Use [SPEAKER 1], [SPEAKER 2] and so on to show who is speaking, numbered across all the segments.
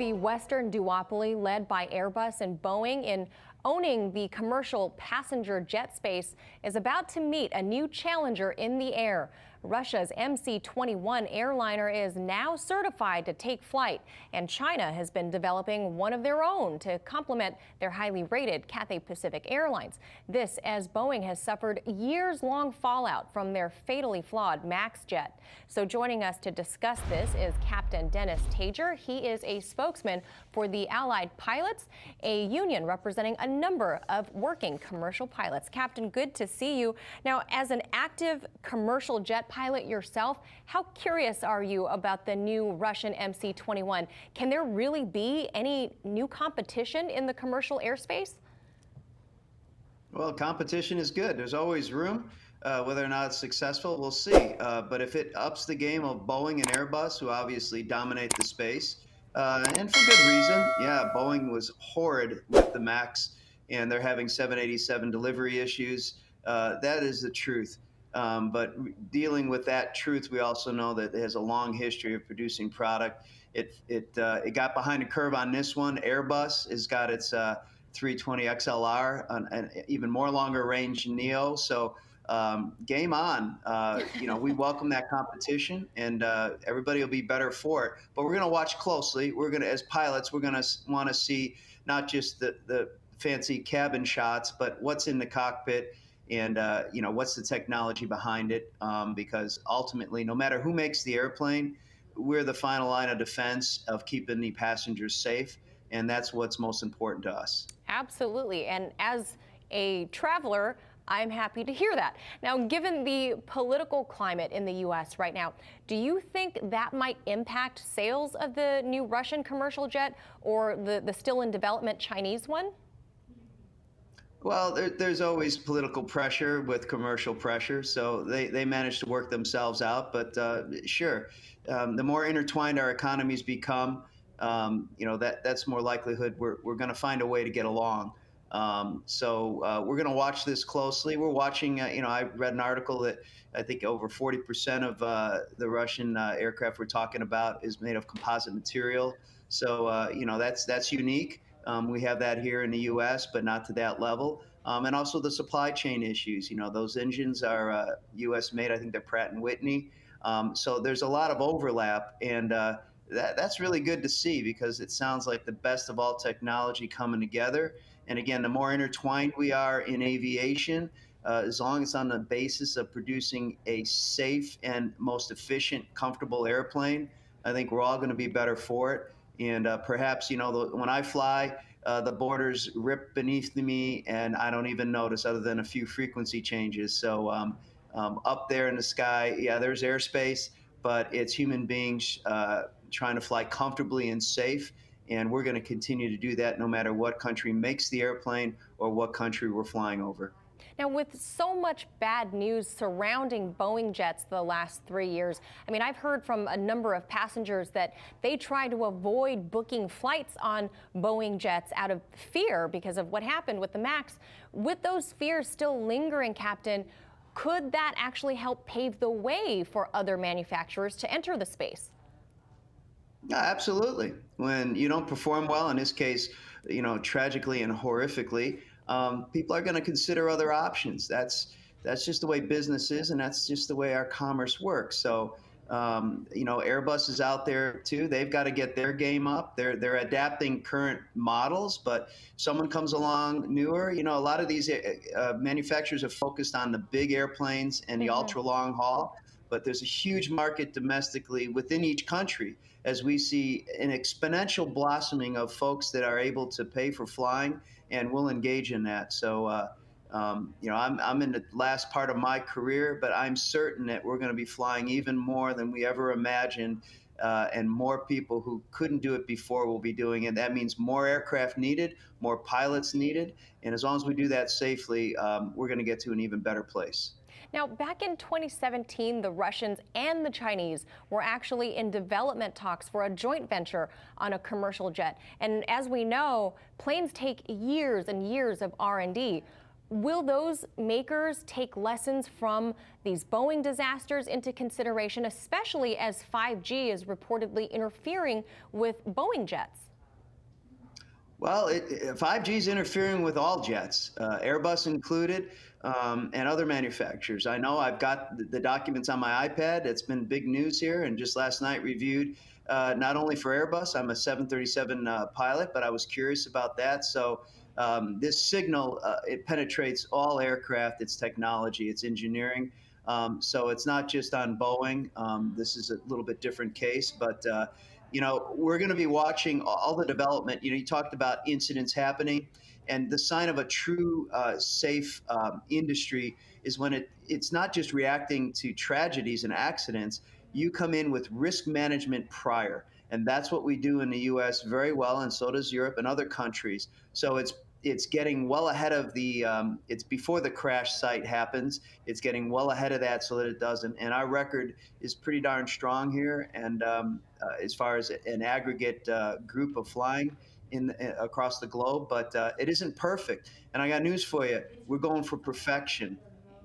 [SPEAKER 1] the Western duopoly led by Airbus and Boeing in owning the commercial passenger jet space is about to meet a new challenger in the air. Russia's MC-21 airliner is now certified to take flight, and China has been developing one of their own to complement their highly rated Cathay Pacific Airlines. This as Boeing has suffered years-long fallout from their fatally flawed MAX jet. So joining us to discuss this is Captain Dennis Tager. He is a spokesman for the Allied Pilots, a union representing a number of working commercial pilots. Captain, good to see you. Now, as an active commercial jet pilot yourself, how curious are you about the new Russian MC-21? Can there really be any new competition in the commercial airspace?
[SPEAKER 2] Well, competition is good. There's always room. Whether or not it's successful, we'll see. But if it ups the game of Boeing and Airbus, who obviously dominate the space, and for good reason, yeah, Boeing was horrid with the MAX, and they're having 787 delivery issues. That is the truth. But dealing with that truth, we also know that it has a long history of producing product. It got behind a curve on this one. Airbus has got its 320 XLR, an even more longer range Neo. So game on. We welcome that competition, and everybody will be better for it. But we're going to watch closely. We're going to, as pilots, we're going to want to see not just the fancy cabin shots, but what's in the cockpit. And, what's the technology behind it? Because ultimately, no matter who makes the airplane, we're the final line of defense of keeping the passengers safe. And that's what's most important to us.
[SPEAKER 1] Absolutely. And as a traveler, I'm happy to hear that. Now, given the political climate in the U.S. right now, do you think that might impact sales of the new Russian commercial jet or the still in development Chinese one?
[SPEAKER 2] Well, there's always political pressure with commercial pressure, so they manage to work themselves out. But sure, the more intertwined our economies become, that's more likelihood we're going to find a way to get along. So we're going to watch this closely. We're watching. I read an article that I think over 40% of the Russian aircraft we're talking about is made of composite material. So that's unique. We have that here in the U.S., but not to that level. And also the supply chain issues. Those engines are U.S. made. I think they're Pratt and Whitney. So there's a lot of overlap, and that's really good to see because it sounds like the best of all technology coming together. And again, the more intertwined we are in aviation, as long as it's on the basis of producing a safe and most efficient, comfortable airplane, I think we're all going to be better for it. And perhaps, when I fly, the borders rip beneath me and I don't even notice other than a few frequency changes. So up there in the sky, yeah, there's airspace, but it's human beings trying to fly comfortably and safe. And we're going to continue to do that no matter what country makes the airplane or what country we're flying over.
[SPEAKER 1] Now, with so much bad news surrounding Boeing jets the last 3 years, I mean, I've heard from a number of passengers that they try to avoid booking flights on Boeing jets out of fear because of what happened with the MAX. With those fears still lingering, Captain, could that actually help pave the way for other manufacturers to enter the space?
[SPEAKER 2] Yeah, absolutely. When you don't perform well, in this case, tragically and horrifically, people are going to consider other options. That's just the way business is, and that's just the way our commerce works. So, Airbus is out there too. They've got to get their game up. They're adapting current models, but someone comes along newer. A lot of these manufacturers are focused on the big airplanes and the ultra long haul. But there's a huge market domestically within each country as we see an exponential blossoming of folks that are able to pay for flying and will engage in that. So, I'm in the last part of my career, but I'm certain that we're going to be flying even more than we ever imagined, and more people who couldn't do it before will be doing it. That means more aircraft needed, more pilots needed, and as long as we do that safely, we're going to get to an even better place.
[SPEAKER 1] Now, back in 2017, the Russians and the Chinese were actually in development talks for a joint venture on a commercial jet. And as we know, planes take years and years of R&D. Will those makers take lessons from these Boeing disasters into consideration, especially as 5G is reportedly interfering with Boeing jets?
[SPEAKER 2] Well, 5G is interfering with all jets, Airbus included, and other manufacturers. I know I've got the documents on my iPad. It's been big news here, and just last night reviewed not only for Airbus. I'm a 737 pilot, but I was curious about that. So this signal it penetrates all aircraft. It's technology. It's engineering. So it's not just on Boeing. This is a little bit different case, but we're going to be watching all the development. You talked about incidents happening, and the sign of a true safe industry is when it's not just reacting to tragedies and accidents. You come in with risk management prior, and that's what we do in the U.S. very well, and so does Europe and other countries. So it's getting well ahead of it's before the crash site happens. It's getting well ahead of that so that it doesn't. And our record is pretty darn strong here. And as far as an aggregate group of flying across the globe, but it isn't perfect. And I got news for you. We're going for perfection.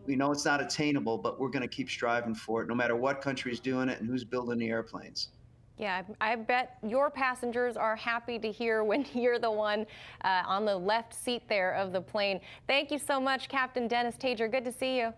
[SPEAKER 2] We know it's not attainable, but we're going to keep striving for it, no matter what country's doing it and who's building the airplanes.
[SPEAKER 1] Yeah, I bet your passengers are happy to hear when you're the one on the left seat there of the plane. Thank you so much, Captain Dennis Tager. Good to see you.